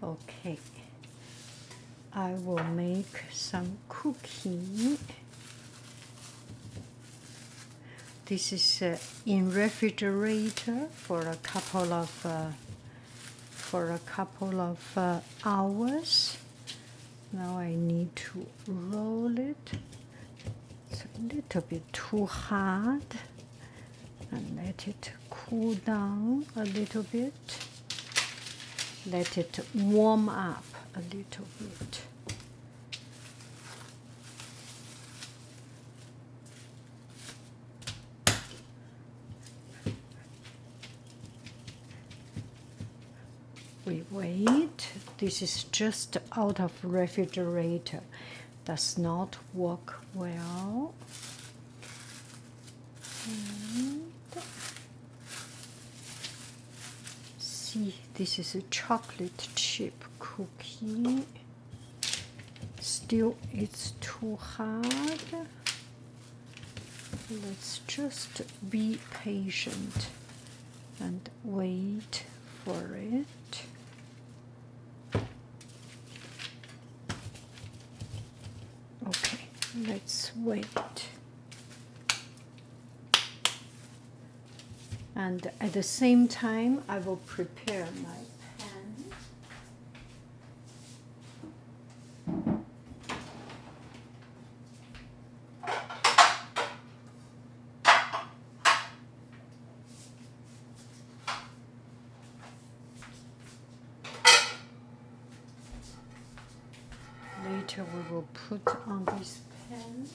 Okay, I will make some cookie. This is in refrigerator for a couple of hours. Now I need to roll it. It's a little bit too hard, and let it cool down a little bit. Let it warm up a little bit. We wait. This is just out of refrigerator. Does not work well. And see, this is a chocolate chip cookie. Still, it's too hard. Let's just be patient and wait for it. Okay, let's wait. And at the same time, I will prepare my pan. Later we will put on this pan.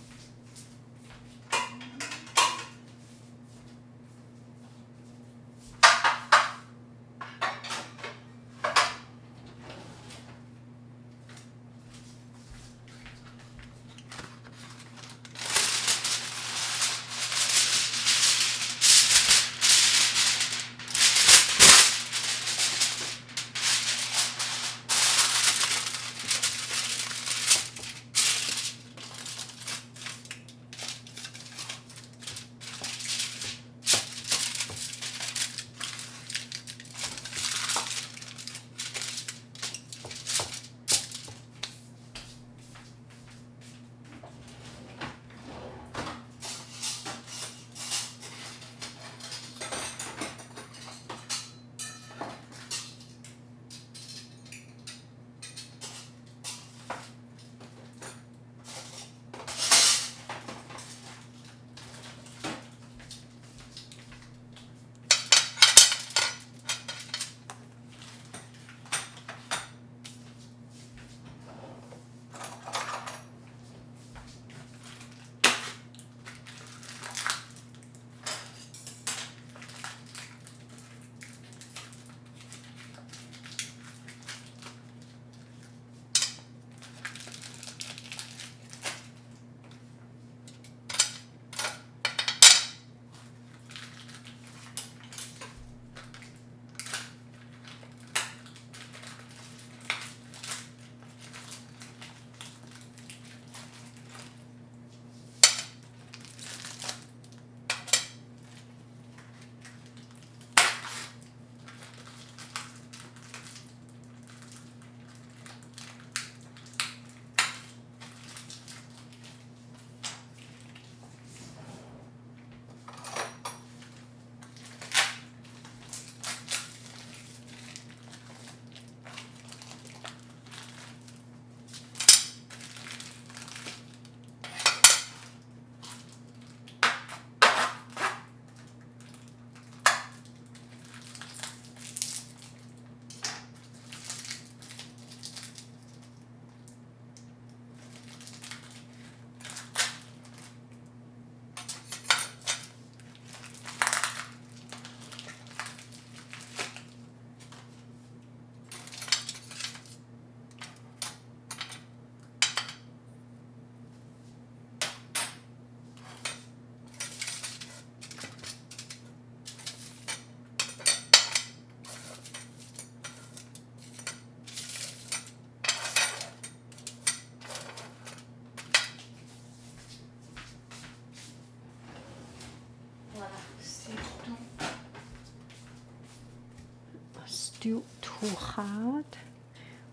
Still too hard.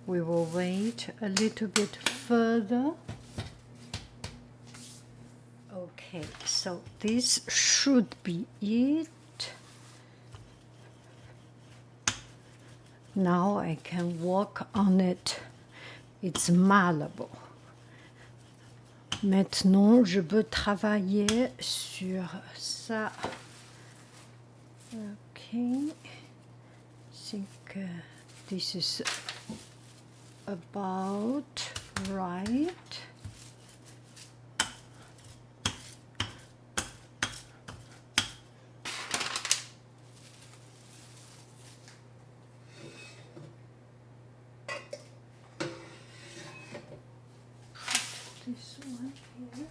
we will wait a little bit further. Okay, so this should be it. Now I can work on it. It's malleable. Maintenant, je peux travailler sur ça. Okay. I think this is about right. This one here.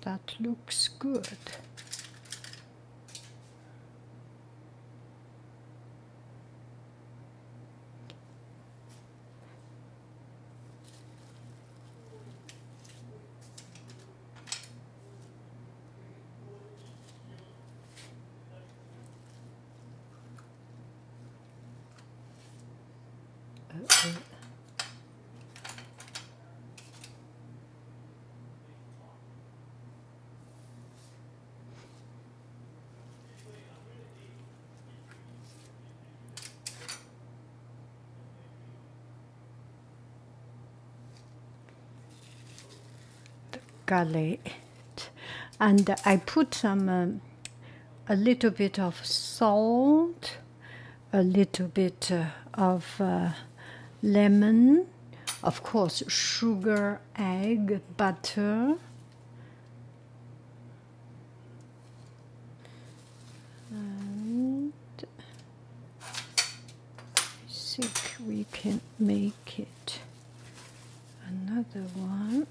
That looks good. Galette, and I put some a little bit of salt, a little bit of lemon, of course sugar, egg, butter, and I think we can make it another one.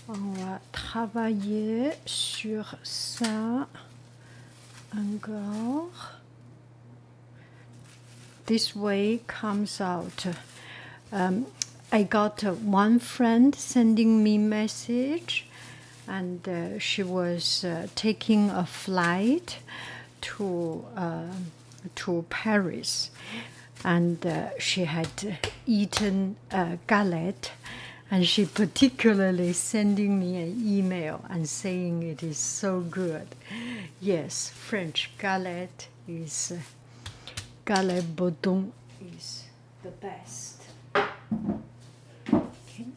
On va travailler sur ça encore. This way comes out. I got one friend sending me message, and she was taking a flight to Paris, and she had eaten galette. And she particularly sending me an email and saying it is so good. Yes, French galette is galette Bouton is the best. Okay.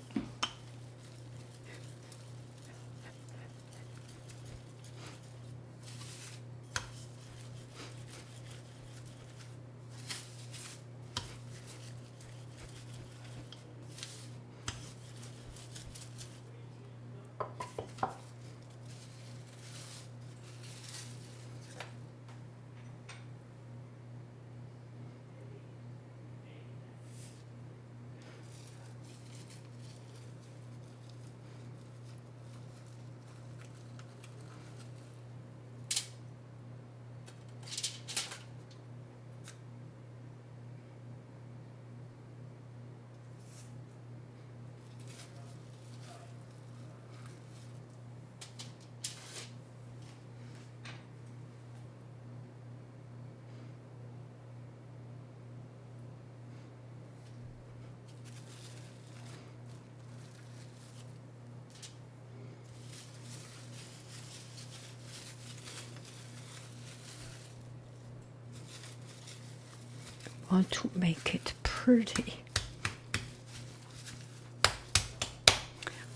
Want to make it pretty.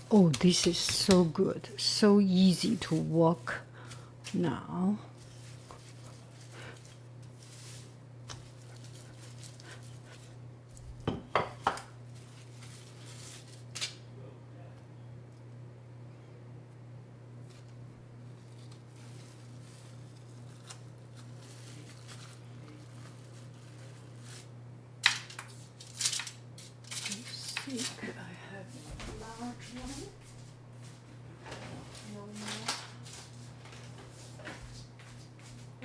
Oh, this is so good, so easy to work now.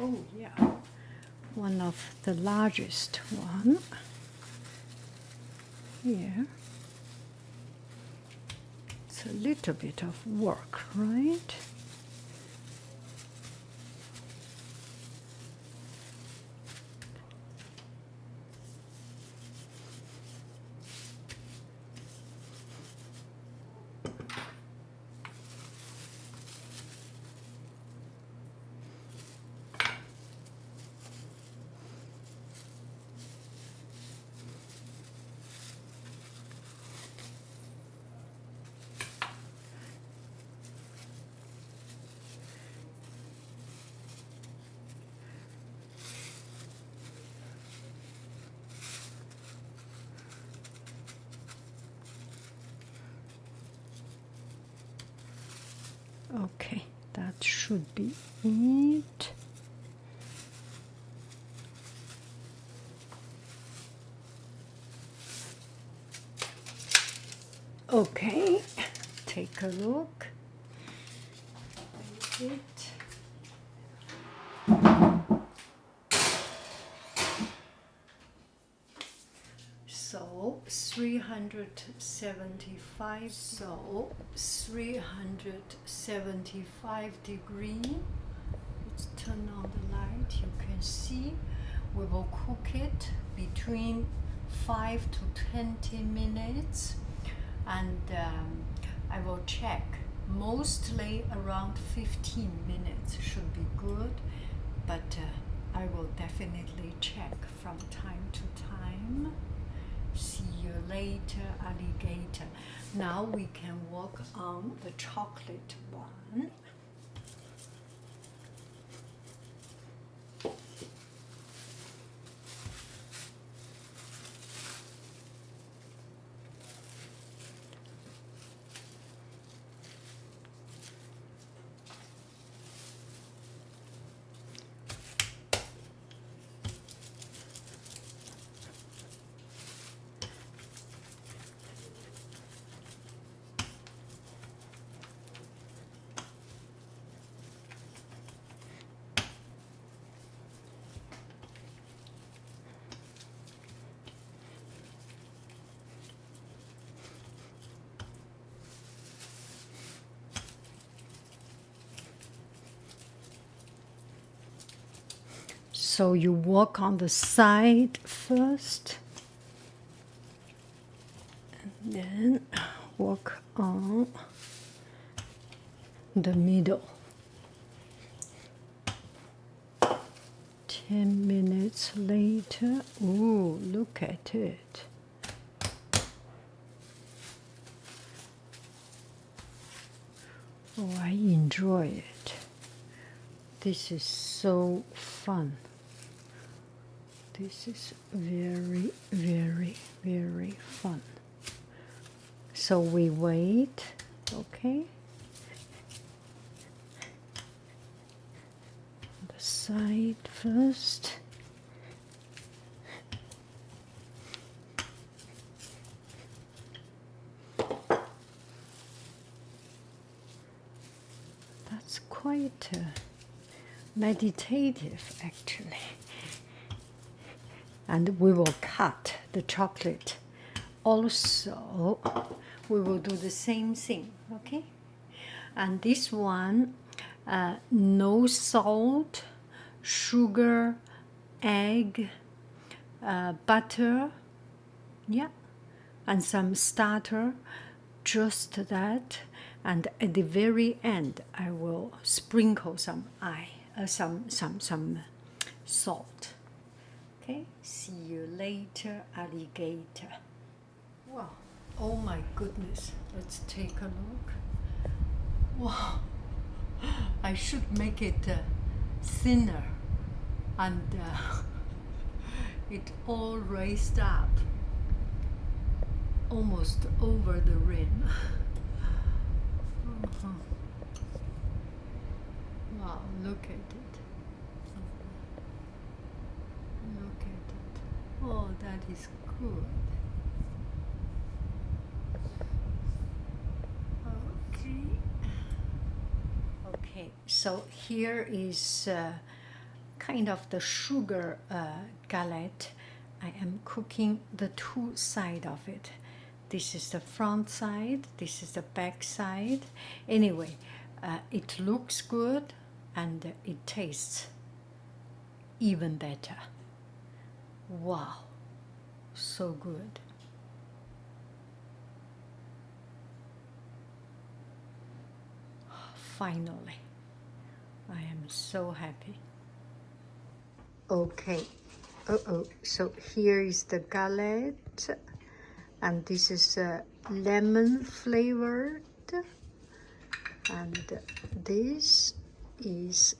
Oh yeah, one of the largest one here. It's a little bit of work, right? Okay, that should be it. Okay, take a look. It. So 375. So 375 degree. Let's turn on the light. You can see we will cook it between 5 to 20 minutes, and I will check. Mostly around 15 minutes should be good, but I will definitely check from time to time. See you later, alligator. Now we can work on the chocolate one. So you work on the side first, and then work on the middle. 10 minutes later, ooh, look at it. Oh, I enjoy it. This is so fun. This is very, very, very fun. So we wait, okay? The side first. That's quite meditative, actually. And we will cut the chocolate. Also, we will do the same thing, okay? And this one, no salt, sugar, egg, butter, yeah, and some starter, just that. And at the very end, I will sprinkle some salt. Okay, see you later, alligator. Wow, oh my goodness, let's take a look. Wow, I should make it thinner, and it all raised up almost over the rim. Wow, look at it. Look at it. Oh, that is good. Okay. Okay, so here is kind of the sugar galette. I am cooking the two side of it. This is the front side, this is the back side. Anyway, it looks good and it tastes even better. Wow, so good. Finally, I am so happy. Okay, so here is the galette, and this is lemon flavored, and this is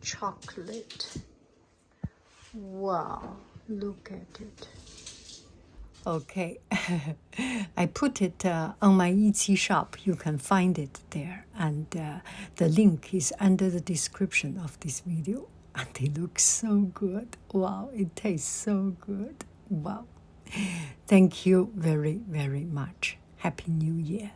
chocolate. Wow, look at it. Okay, I put it on my Etsy shop. You can find it there, and the link is under the description of this video. And it looks so good. Wow, it tastes so good. Wow. Thank you very, very much. Happy New Year.